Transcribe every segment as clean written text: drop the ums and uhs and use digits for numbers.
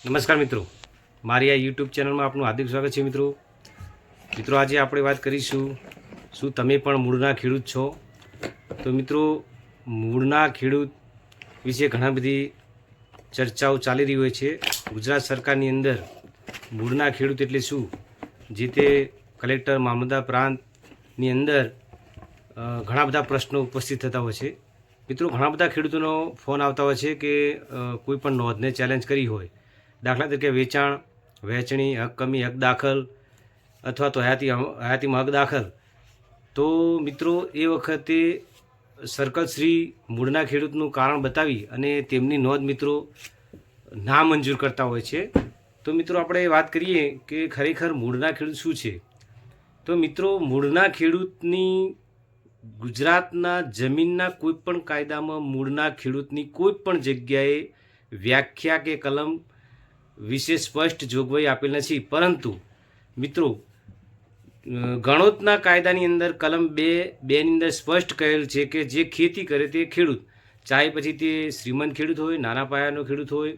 નમસ્કાર મિત્રો, મારી આ યુટ્યુબ ચેનલમાં આપનું હાર્દિક સ્વાગત છે. મિત્રો આજે આપણે વાત કરીશું, શું તમે પણ મૂળના ખેડૂત છો? તો મિત્રો, મૂળના ખેડૂત વિશે ઘણા બધી ચર્ચાઓ ચાલી રહી હોય છે. ગુજરાત સરકારની અંદર મૂળના ખેડૂત એટલે શું, જે તે કલેક્ટર મામલતદાર પ્રાંતની અંદર ઘણા બધા પ્રશ્નો ઉપસ્થિત થતા હોય છે. મિત્રો, ઘણા બધા ખેડૂતોનો ફોન આવતા હોય છે કે કોઈ પણ નોંધને ચેલેન્જ કરી હોય, દાખલા તરીકે વેચાણ, વહેંચણી, હક કમી, હક દાખલ અથવા તો હયાતીમાં હક દાખલ. તો મિત્રો, એ વખતે સર્કલશ્રી મૂળના ખેડૂતનું કારણ બતાવી અને તેમની નોંધ મિત્રો ના મંજૂર કરતા હોય છે. તો મિત્રો, આપણે વાત કરીએ કે ખરેખર મૂળના ખેડૂત શું છે. તો મિત્રો, મૂળના ખેડૂતની ગુજરાતના જમીનના કોઈ પણ કાયદામાં મૂળના ખેડૂતની કોઈ પણ જગ્યાએ વ્યાખ્યા કે કલમ વિશે સ્પષ્ટ જોગવાઈ આપેલ નથી. પરંતુ મિત્રો, ગણોતના કાયદાની અંદર કલમ 2(2) ની અંદર સ્પષ્ટ કહેલ છે કે જે ખેતી કરે તે ખેડૂત, ચાહે પછી તે શ્રીમંત ખેડૂત હોય, નાના પાયાનો ખેડૂત હોય,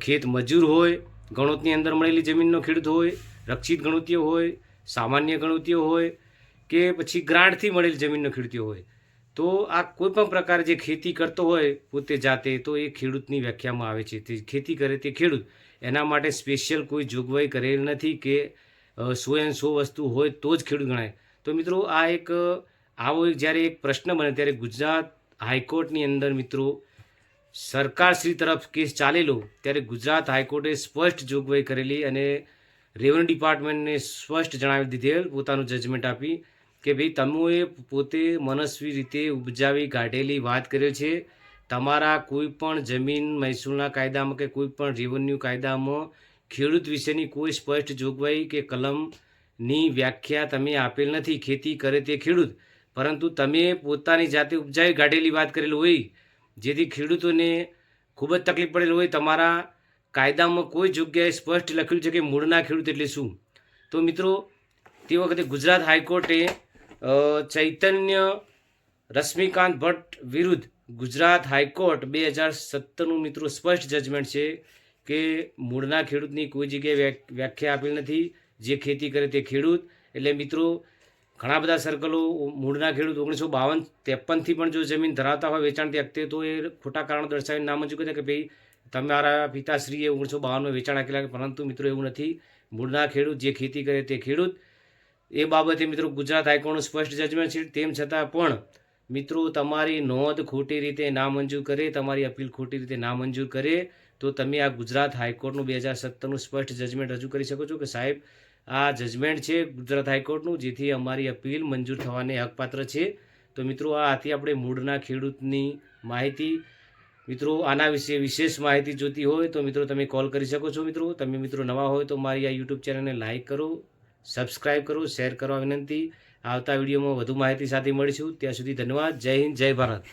ખેત મજૂર હોય, ગણોતની અંદર મળેલી જમીનનો ખેડૂત હોય, રક્ષિત ગણોતીય હોય, સામાન્ય ગણોતીય હોય કે પછી ગ્રાન્ટથી મળેલી જમીનનો ખેડૂત હોય, તો આ કોઈ પણ પ્રકારે જે ખેતી કરતો હોય પોતે જાતે, તો એ ખેડૂતની વ્યાખ્યામાં આવે છે. તે ખેતી કરે તે ખેડૂત. એના માટે સ્પેશિયલ કોઈ જોગવાઈ કરેલ નથી કે 100% વસ્તુ હોય તો જ ખેડૂત ગણાય. તો મિત્રો, આ એક આવો જ્યારે એક પ્રશ્ન બને ત્યારે ગુજરાત હાઈકોર્ટની અંદર મિત્રો સરકારશ્રી તરફ કેસ ચાલેલો, ત્યારે ગુજરાત હાઈકોર્ટે સ્પષ્ટ જોગવાઈ કરેલી અને રેવન્યુ ડિપાર્ટમેન્ટને સ્પષ્ટ જણાવી દીધેલ પોતાનું જજમેન્ટ આપી કે ભાઈ, તમે પોતે મનસ્વી રીતે ઉપજાવી કાઢેલી વાત કરેલ છે. તમારા કોઈ પણ જમીન મહેસૂલના કાયદામાં કે કોઈ પણ રેવન્યુ કાયદામાં ખેડૂત વિશેની કોઈ સ્પષ્ટ જોગવાઈ કે કલમની વ્યાખ્યા તમે આપેલ નથી. ખેતી કરે તે ખેડૂત, પરંતુ તમે પોતાની જાતે ઉપજાવી કાઢેલી વાત કરેલી હોય, જેથી ખેડૂતોને ખૂબ જ તકલીફ પડેલી હોય. તમારા કાયદામાં કોઈ જગ્યાએ સ્પષ્ટ લખ્યું છે કે મૂળના ખેડૂત એટલે શું. તો મિત્રો, તે વખતે ગુજરાત હાઈકોર્ટે ચૈતન્ય રશ્મિકાંત ભટ્ટ વિરુદ્ધ ગુજરાત હાઈકોર્ટ 2017નું મિત્રો સ્પષ્ટ જજમેન્ટ છે કે મૂળના ખેડૂતની કોઈ જગ્યાએ વ્યાખ્યા આપેલ નથી. જે ખેતી કરે તે ખેડૂત. એટલે મિત્રો, ઘણા બધા સર્કલો મૂળના ખેડૂત 1952-53થી પણ જો જમીન ધરાવતા હોય વેચાણથી વખતે, તો એ ખોટા કારણો દર્શાવીને નામંજૂર કરે કે ભાઈ તમારા પિતાશ્રીએ 1952માં વેચાણ આપેલા. પરંતુ મિત્રો, એવું નથી. મૂળના ખેડૂત જે ખેતી કરે તે ખેડૂત. એ બાબતે મિત્રો ગુજરાત હાઈકોર્ટનું સ્પષ્ટ જજમેન્ટ છે. તેમ છતાં પણ મિત્રો, તમારી નોંધ ખોટી રીતે નામંજૂર કરે, તમારી અપીલ ખોટી રીતે નામંજૂર કરે, તો તમે આ ગુજરાત હાઈકોર્ટનું 2017નું સ્પષ્ટ જજમેન્ટ રજૂ કરી શકો છો કે સાહેબ, આ જજમેન્ટ છે ગુજરાત હાઈકોર્ટનું, જેથી અમારી અપીલ મંજૂર થવાને હકપાત્ર છે. તો મિત્રો, આ હતી આપણે મૂળના ખેડૂતની માહિતી. મિત્રો, આના વિશે વિશેષ માહિતી જોતી હોય તો મિત્રો તમે કોલ કરી શકો છો. તમે મિત્રો નવા હોય તો મારી આ યુટ્યુબ ચેનલને લાઇક કરો, સબસ્ક્રાઈબ કરો, શેર કરવા વિનંતી. આવતા વિડીયોમાં વધુ માહિતી સાથે મળીશું. ત્યાં સુધી ધન્યવાદ. જય હિન્દ, જય ભારત.